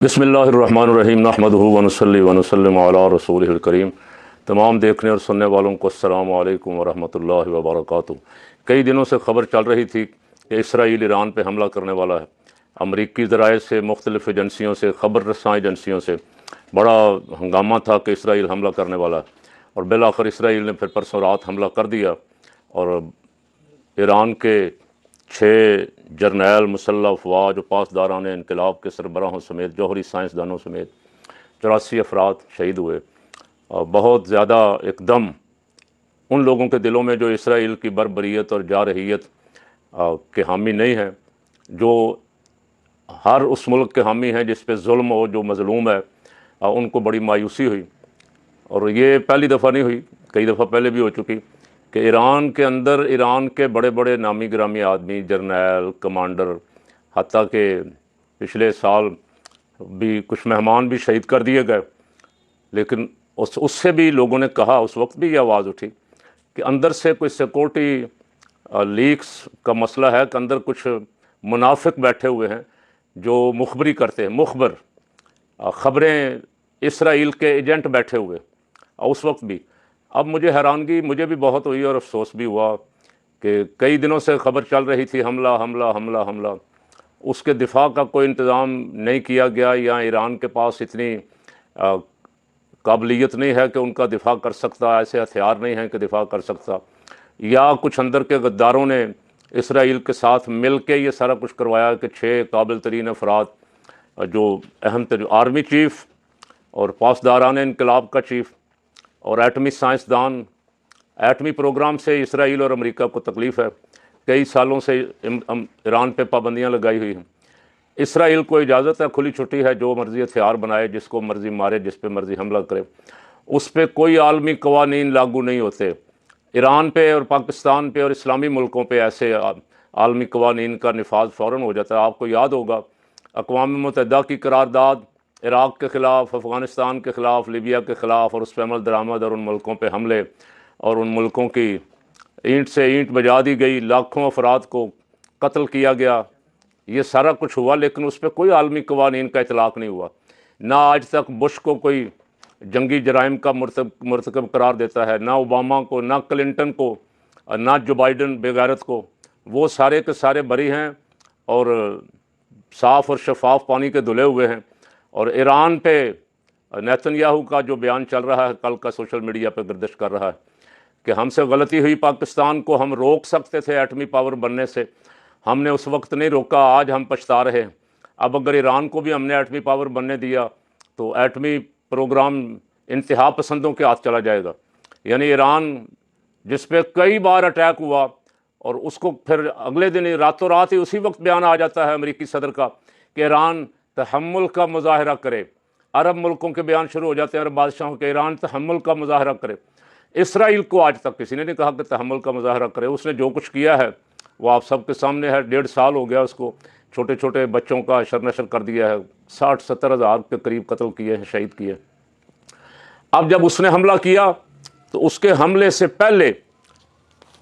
بسم اللہ الرحمن الرحیم نحمدہ ونصلی ونسلم علی رسولہ الکریم۔ تمام دیکھنے اور سننے والوں کو السلام علیکم ورحمۃ اللہ وبرکاتہ۔ کئی دنوں سے خبر چل رہی تھی کہ اسرائیل ایران پہ حملہ کرنے والا ہے۔ امریکی ذرائع سے، مختلف ایجنسیوں سے، خبر رساں ایجنسیوں سے بڑا ہنگامہ تھا کہ اسرائیل حملہ کرنے والا ہے، اور بالآخر اسرائیل نے پھر پرسوں رات حملہ کر دیا، اور ایران کے 6 جرنیل مسلح افواج و پاسداران انقلاب کے سربراہوں سمیت، جوہری سائنسدانوں سمیت 84 افراد شہید ہوئے۔ بہت زیادہ ایک دم ان لوگوں کے دلوں میں جو اسرائیل کی بربریت اور جارحیت کے حامی نہیں ہیں، جو ہر اس ملک کے حامی ہیں جس پہ ظلم ہو، جو مظلوم ہے، ان کو بڑی مایوسی ہوئی۔ اور یہ پہلی دفعہ نہیں ہوئی، کئی دفعہ پہلے بھی ہو چکی کہ ایران کے اندر ایران کے بڑے بڑے نامی گرامی آدمی، جرنیل، کمانڈر، حتیٰ کہ پچھلے سال بھی کچھ مہمان بھی شہید کر دیے گئے، لیکن اس سے بھی لوگوں نے کہا، اس وقت بھی یہ آواز اٹھی کہ اندر سے کوئی سیکورٹی لیکس کا مسئلہ ہے، کہ اندر کچھ منافق بیٹھے ہوئے ہیں جو مخبری کرتے ہیں، مخبر خبریں، اسرائیل کے ایجنٹ بیٹھے ہوئے اس وقت بھی۔ اب مجھے حیرانگی مجھے بھی بہت ہوئی اور افسوس بھی ہوا کہ کئی دنوں سے خبر چل رہی تھی حملہ حملہ حملہ حملہ، اس کے دفاع کا کوئی انتظام نہیں کیا گیا، یا ایران کے پاس اتنی قابلیت نہیں ہے کہ ان کا دفاع کر سکتا، ایسے ہتھیار نہیں ہیں کہ دفاع کر سکتا، یا کچھ اندر کے غداروں نے اسرائیل کے ساتھ مل کے یہ سارا کچھ کروایا کہ 6 قابل ترین افراد، جو اہم ترین آرمی چیف اور پاسداران انقلاب کا چیف اور ایٹمی سائنسدان، ایٹمی پروگرام سے اسرائیل اور امریکہ کو تکلیف ہے، کئی سالوں سے ایران پہ پابندیاں لگائی ہوئی ہیں۔ اسرائیل کو اجازت ہے، کھلی چھٹی ہے، جو مرضی ہتھیار بنائے، جس کو مرضی مارے، جس پہ مرضی حملہ کرے، اس پہ کوئی عالمی قوانین لاگو نہیں ہوتے۔ ایران پہ اور پاکستان پہ اور اسلامی ملکوں پہ ایسے عالمی قوانین کا نفاذ فوراً ہو جاتا ہے۔ آپ کو یاد ہوگا اقوام متحدہ کی قرارداد عراق کے خلاف، افغانستان کے خلاف، لیبیا کے خلاف، اور اس پہ عمل درآمد اور ان ملکوں پہ حملے، اور ان ملکوں کی اینٹ سے اینٹ بجا دی گئی، لاکھوں افراد کو قتل کیا گیا، یہ سارا کچھ ہوا، لیکن اس پہ کوئی عالمی قوانین کا اطلاق نہیں ہوا۔ نہ آج تک بش کو کوئی جنگی جرائم کا مرتکب قرار دیتا ہے، نہ اوباما کو، نہ کلنٹن کو، نہ جو بائیڈن بے غیرت کو، وہ سارے کے سارے بری ہیں اور صاف اور شفاف پانی کے دھلے ہوئے ہیں۔ اور ایران پہ نیتن یاہو کا جو بیان چل رہا ہے، کل کا سوشل میڈیا پہ گردش کر رہا ہے کہ ہم سے غلطی ہوئی، پاکستان کو ہم روک سکتے تھے ایٹمی پاور بننے سے، ہم نے اس وقت نہیں روکا، آج ہم پچھتا رہے ہیں۔ اب اگر ایران کو بھی ہم نے ایٹمی پاور بننے دیا تو ایٹمی پروگرام انتہا پسندوں کے ہاتھ چلا جائے گا۔ یعنی ایران جس پہ کئی بار اٹیک ہوا، اور اس کو پھر اگلے دن ہی راتوں رات ہی اسی وقت بیان آ جاتا ہے امریکی صدر کا کہ ایران تحمل کا مظاہرہ کرے۔ عرب ملکوں کے بیان شروع ہو جاتے ہیں، عرب بادشاہوں کے، ایران تحمل کا مظاہرہ کرے۔ اسرائیل کو آج تک کسی نے نہیں کہا کہ تحمل کا مظاہرہ کرے۔ اس نے جو کچھ کیا ہے وہ آپ سب کے سامنے ہے۔ 1.5 سال ہو گیا اس کو، چھوٹے چھوٹے بچوں کا اشر نشر کر دیا ہے، 60-70 ہزار کے قریب قتل کیے ہیں، شہید کیے۔ اب جب اس نے حملہ کیا تو اس کے حملے سے پہلے،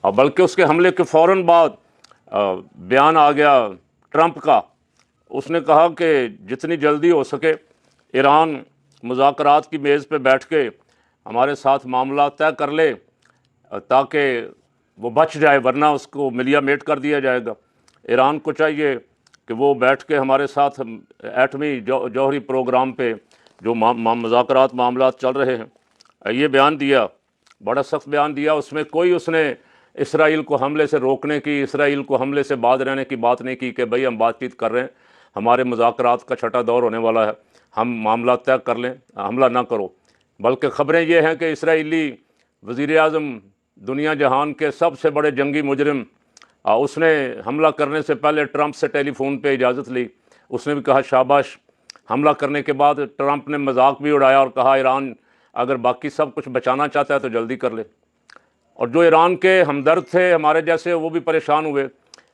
بلکہ اس کے حملے کے فوراً بعد بیان آ گیا ٹرمپ کا۔ اس نے کہا کہ جتنی جلدی ہو سکے ایران مذاکرات کی میز پہ بیٹھ کے ہمارے ساتھ معاملات طے کر لے تاکہ وہ بچ جائے، ورنہ اس کو ملیا میٹ کر دیا جائے گا۔ ایران کو چاہیے کہ وہ بیٹھ کے ہمارے ساتھ ایٹمی جوہری پروگرام پہ جو مذاکرات معاملات چل رہے ہیں، یہ بیان دیا، بڑا سخت بیان دیا۔ اس میں کوئی اس نے اسرائیل کو حملے سے روکنے کی، اسرائیل کو حملے سے باز رہنے کی بات نہیں کی کہ بھئی ہم بات چیت کر رہے ہیں، ہمارے مذاکرات کا چھٹا دور ہونے والا ہے، ہم معاملات طے کر لیں، حملہ نہ کرو۔ بلکہ خبریں یہ ہیں کہ اسرائیلی وزیر اعظم، دنیا جہان کے سب سے بڑے جنگی مجرم، اس نے حملہ کرنے سے پہلے ٹرمپ سے ٹیلی فون پہ اجازت لی۔ اس نے بھی کہا شاباش۔ حملہ کرنے کے بعد ٹرمپ نے مذاق بھی اڑایا اور کہا ایران اگر باقی سب کچھ بچانا چاہتا ہے تو جلدی کر لے۔ اور جو ایران کے ہمدرد تھے ہمارے جیسے، وہ بھی پریشان ہوئے۔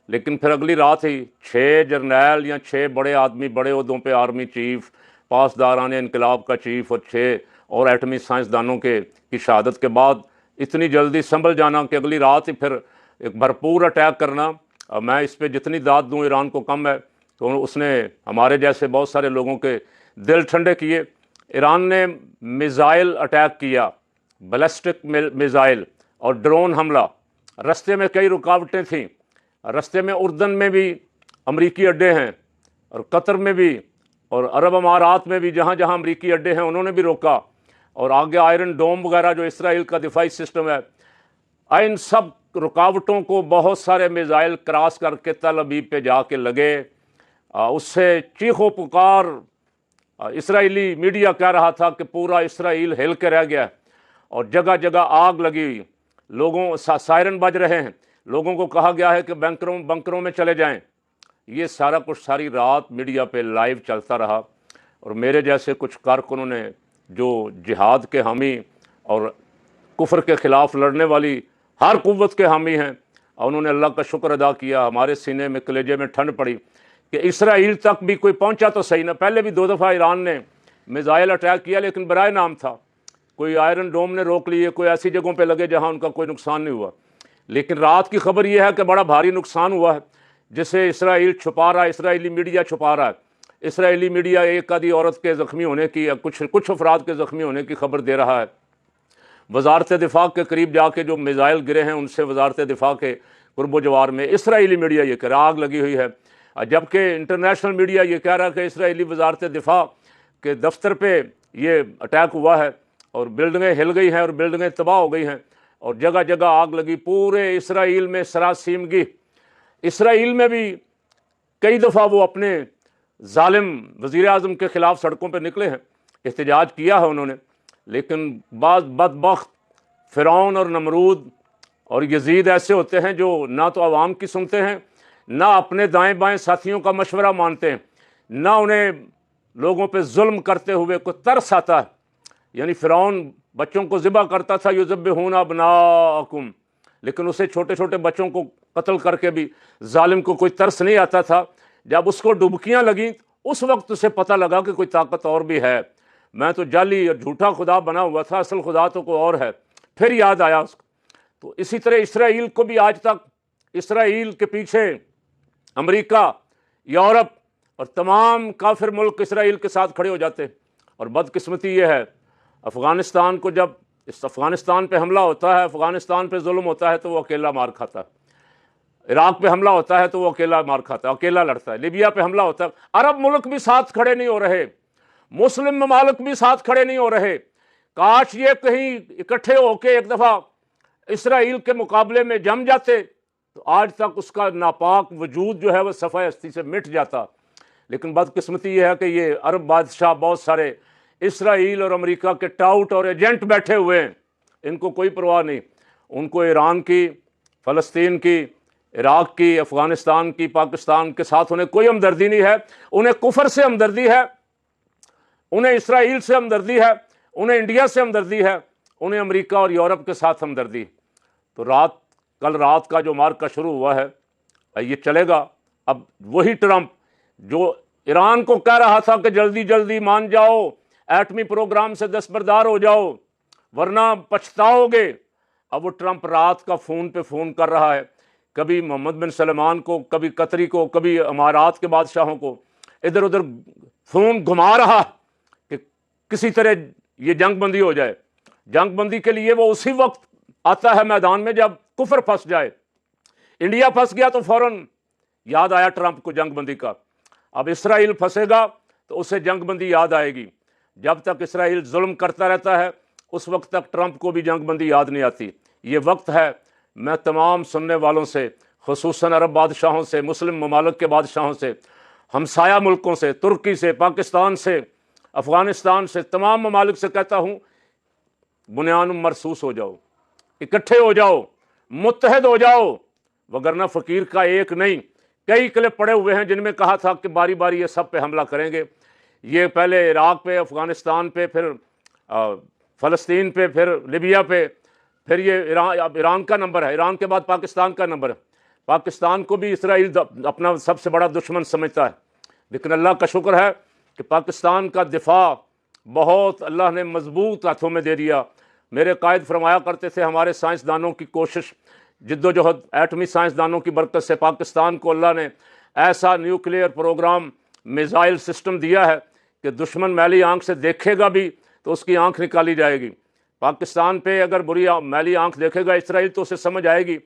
لیکن پھر اگلی رات ہی 6 جرنیل یا 6 بڑے آدمی، بڑے عہدوں پہ، آرمی چیف، پاسداران انقلاب کا چیف، اور 6 اور ایٹمی سائنسدانوں کی شہادت کے بعد اتنی جلدی سنبھل جانا کہ اگلی رات ہی پھر ایک بھرپور اٹیک کرنا۔ میں اس پہ جتنی داد دوں ایران کو کم ہے، تو اس نے ہمارے جیسے بہت سارے لوگوں کے دل ٹھنڈے کیے۔ ایران نے میزائل اٹیک کیا، بیلسٹک میزائل اور ڈرون حملہ۔ رستے میں کئی رکاوٹیں تھیں، رستے میں اردن میں بھی امریکی اڈے ہیں، اور قطر میں بھی، اور عرب امارات میں بھی، جہاں جہاں امریکی اڈے ہیں انہوں نے بھی روکا، اور آگے آئرن ڈوم وغیرہ جو اسرائیل کا دفاعی سسٹم ہے، ان سب رکاوٹوں کو بہت سارے میزائل کراس کر کے تل ابیب پہ جا کے لگے۔ اس سے چیخ و پکار، اسرائیلی میڈیا کہہ رہا تھا کہ پورا اسرائیل ہل کے رہ گیا، اور جگہ جگہ آگ لگی ہوئی، لوگوں سائرن بج رہے ہیں، لوگوں کو کہا گیا ہے کہ بنکروں میں چلے جائیں۔ یہ سارا کچھ ساری رات میڈیا پہ لائیو چلتا رہا، اور میرے جیسے کچھ کارکنوں نے جو جہاد کے حامی اور کفر کے خلاف لڑنے والی ہر قوت کے حامی ہیں، انہوں نے اللہ کا شکر ادا کیا۔ ہمارے سینے میں، کلیجے میں ٹھنڈ پڑی کہ اسرائیل تک بھی کوئی پہنچا تو صحیح نہ۔ پہلے بھی 2 دفعہ ایران نے میزائل اٹیک کیا، لیکن برائے نام تھا، کوئی آئرن ڈوم نے روک لیے، کوئی ایسی جگہوں پہ لگے جہاں ان کا کوئی نقصان نہیں ہوا۔ لیکن رات کی خبر یہ ہے کہ بڑا بھاری نقصان ہوا ہے، جسے اسرائیل چھپا رہا ہے، اسرائیلی میڈیا چھپا رہا ہے۔ اسرائیلی میڈیا ایک آدھی عورت کے زخمی ہونے کی یا کچھ افراد کے زخمی ہونے کی خبر دے رہا ہے۔ وزارت دفاع کے قریب جا کے جو میزائل گرے ہیں ان سے وزارت دفاع کے قرب و جوار میں اسرائیلی میڈیا یہ کہ آگ لگی ہوئی ہے، جبکہ انٹرنیشنل میڈیا یہ کہہ رہا ہے کہ اسرائیلی وزارت دفاع کے دفتر پہ یہ اٹیک ہوا ہے، اور بلڈنگیں ہل گئی ہیں، اور بلڈنگیں تباہ ہو گئی ہیں، اور جگہ جگہ آگ لگی۔ پورے اسرائیل میں سراسیمگی۔ اسرائیل میں بھی کئی دفعہ وہ اپنے ظالم وزیر اعظم کے خلاف سڑکوں پہ نکلے ہیں، احتجاج کیا ہے انہوں نے، لیکن بعض بدبخت فرعون اور نمرود اور یزید ایسے ہوتے ہیں جو نہ تو عوام کی سنتے ہیں، نہ اپنے دائیں بائیں ساتھیوں کا مشورہ مانتے ہیں، نہ انہیں لوگوں پہ ظلم کرتے ہوئے کوئی ترس آتا ہے۔ یعنی فرعون بچوں کو ذبح کرتا تھا، یذبحون ابناءکم، لیکن اسے چھوٹے چھوٹے بچوں کو قتل کر کے بھی ظالم کو کوئی ترس نہیں آتا تھا۔ جب اس کو ڈبکیاں لگیں اس وقت اسے پتہ لگا کہ کوئی طاقت اور بھی ہے، میں تو جعلی اور جھوٹا خدا بنا ہوا تھا، اصل خدا تو کوئی اور ہے۔ پھر یاد آیا اس کو۔ تو اسی طرح اسرائیل کو بھی آج تک اسرائیل کے پیچھے امریکہ، یورپ اور تمام کافر ملک اسرائیل کے ساتھ کھڑے ہو جاتے ہیں۔ اور بدقسمتی یہ ہے، افغانستان کو جب افغانستان پہ حملہ ہوتا ہے، افغانستان پہ ظلم ہوتا ہے تو وہ اکیلا مار کھاتا ہے۔ عراق پہ حملہ ہوتا ہے تو وہ اکیلا مار کھاتا ہے، اکیلا لڑتا ہے۔ لیبیا پہ حملہ ہوتا ہے، عرب ملک بھی ساتھ کھڑے نہیں ہو رہے، مسلم ممالک بھی ساتھ کھڑے نہیں ہو رہے۔ کاش یہ کہیں اکٹھے ہو کے ایک دفعہ اسرائیل کے مقابلے میں جم جاتے تو آج تک اس کا ناپاک وجود جو ہے وہ صفحہ ہستی سے مٹ جاتا۔ لیکن بدقسمتی یہ ہے کہ یہ عرب بادشاہ بہت سارے اسرائیل اور امریکہ کے ٹاؤٹ اور ایجنٹ بیٹھے ہوئے ہیں، ان کو کوئی پرواہ نہیں۔ ان کو ایران کی، فلسطین کی، عراق کی، افغانستان کی، پاکستان کے ساتھ انہیں کوئی ہمدردی نہیں ہے۔ انہیں کفر سے ہمدردی ہے، انہیں اسرائیل سے ہمدردی ہے، انہیں انڈیا سے ہمدردی ہے، انہیں امریکہ اور یورپ کے ساتھ ہمدردی۔ تو کل رات کا جو مارکا شروع ہوا ہے یہ چلے گا۔ اب وہی ٹرمپ جو ایران کو کہہ رہا تھا کہ جلدی جلدی مان جاؤ، ایٹمی پروگرام سے دستبردار ہو جاؤ ورنہ پچھتاؤ گے، اب وہ ٹرمپ رات کا فون پہ فون کر رہا ہے، کبھی محمد بن سلمان کو، کبھی قطری کو، کبھی امارات کے بادشاہوں کو، ادھر ادھر فون گھما رہا کہ کسی طرح یہ جنگ بندی ہو جائے۔ جنگ بندی کے لیے وہ اسی وقت آتا ہے میدان میں جب کفر پھنس جائے۔ انڈیا پھنس گیا تو فوراً یاد آیا ٹرمپ کو جنگ بندی کا۔ اب اسرائیل پھنسے گا تو اسے جنگ بندی یاد آئے گی۔ جب تک اسرائیل ظلم کرتا رہتا ہے اس وقت تک ٹرمپ کو بھی جنگ بندی یاد نہیں آتی۔ یہ وقت ہے، میں تمام سننے والوں سے، خصوصاً عرب بادشاہوں سے، مسلم ممالک کے بادشاہوں سے، ہمسایہ ملکوں سے، ترکی سے، پاکستان سے، افغانستان سے، تمام ممالک سے کہتا ہوں بنیان مرصوص ہو جاؤ، اکٹھے ہو جاؤ، متحد ہو جاؤ، وگرنہ فقیر کا ایک نہیں کئی کلپ پڑے ہوئے ہیں جن میں کہا تھا کہ باری باری یہ سب پہ حملہ کریں گے۔ یہ پہلے عراق پہ، افغانستان پہ، پھر فلسطین پہ، پھر لیبیا پہ، پھر یہ ایران کا نمبر ہے، ایران کے بعد پاکستان کا نمبر ہے۔ پاکستان کو بھی اسرائیل اپنا سب سے بڑا دشمن سمجھتا ہے، لیکن اللہ کا شکر ہے کہ پاکستان کا دفاع بہت اللہ نے مضبوط ہاتھوں میں دے دیا۔ میرے قائد فرمایا کرتے تھے ہمارے سائنسدانوں کی کوشش، جد و جہد، ایٹمی سائنسدانوں کی برکت سے پاکستان کو اللہ نے ایسا نیوکلیئر پروگرام، میزائل سسٹم دیا ہے کہ دشمن میلی آنکھ سے دیکھے گا بھی تو اس کی آنکھ نکالی جائے گی۔ پاکستان پہ اگر بری میلی آنکھ دیکھے گا اسرائیل تو اسے سمجھ آئے گی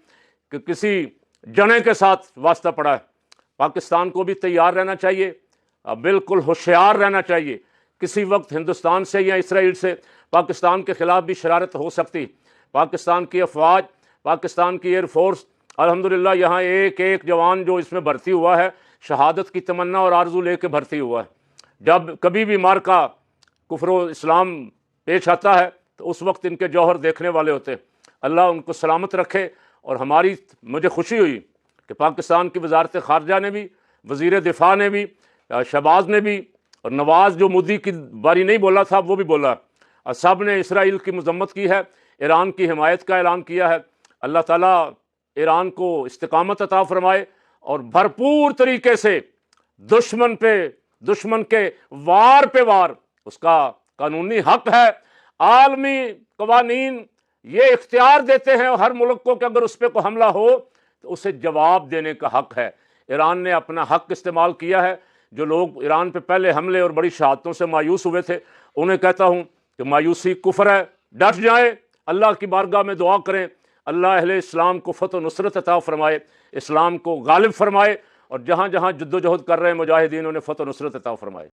کہ کسی جنے کے ساتھ واسطہ پڑا ہے۔ پاکستان کو بھی تیار رہنا چاہیے، بالکل ہوشیار رہنا چاہیے۔ کسی وقت ہندوستان سے یا اسرائیل سے پاکستان کے خلاف بھی شرارت ہو سکتی۔ پاکستان کی افواج، پاکستان کی ایئر فورس، الحمدللہ یہاں ایک ایک جوان جو اس میں بھرتی ہوا ہے شہادت کی تمنا اور آرزو لے کے بھرتی ہوا ہے۔ جب کبھی بھی مارکا کفر و اسلام پیش آتا ہے تو اس وقت ان کے جوہر دیکھنے والے ہوتے ہیں۔ اللہ ان کو سلامت رکھے۔ اور مجھے خوشی ہوئی کہ پاکستان کی وزارت خارجہ نے بھی، وزیر دفاع نے بھی، شہباز نے بھی، اور نواز جو مودی کی باری نہیں بولا تھا وہ بھی بولا، اور سب نے اسرائیل کی مذمت کی ہے، ایران کی حمایت کا اعلان کیا ہے۔ اللہ تعالیٰ ایران کو استقامت عطا فرمائے اور بھرپور طریقے سے دشمن کے وار پہ وار، اس کا قانونی حق ہے، عالمی قوانین یہ اختیار دیتے ہیں ہر ملک کو کہ اگر اس پہ کوئی حملہ ہو تو اسے جواب دینے کا حق ہے۔ ایران نے اپنا حق استعمال کیا ہے۔ جو لوگ ایران پہ پہلے حملے اور بڑی شہادتوں سے مایوس ہوئے تھے انہیں کہتا ہوں کہ مایوسی کفر ہے، ڈٹ جائیں، اللہ کی بارگاہ میں دعا کریں، اللہ اہل اسلام کو فتح و نصرت عطا فرمائے، اسلام کو غالب فرمائے، اور جہاں جہاں جد و جہد کر رہے ہیں مجاہدین انہیں فتح و نصرت عطا فرمائے۔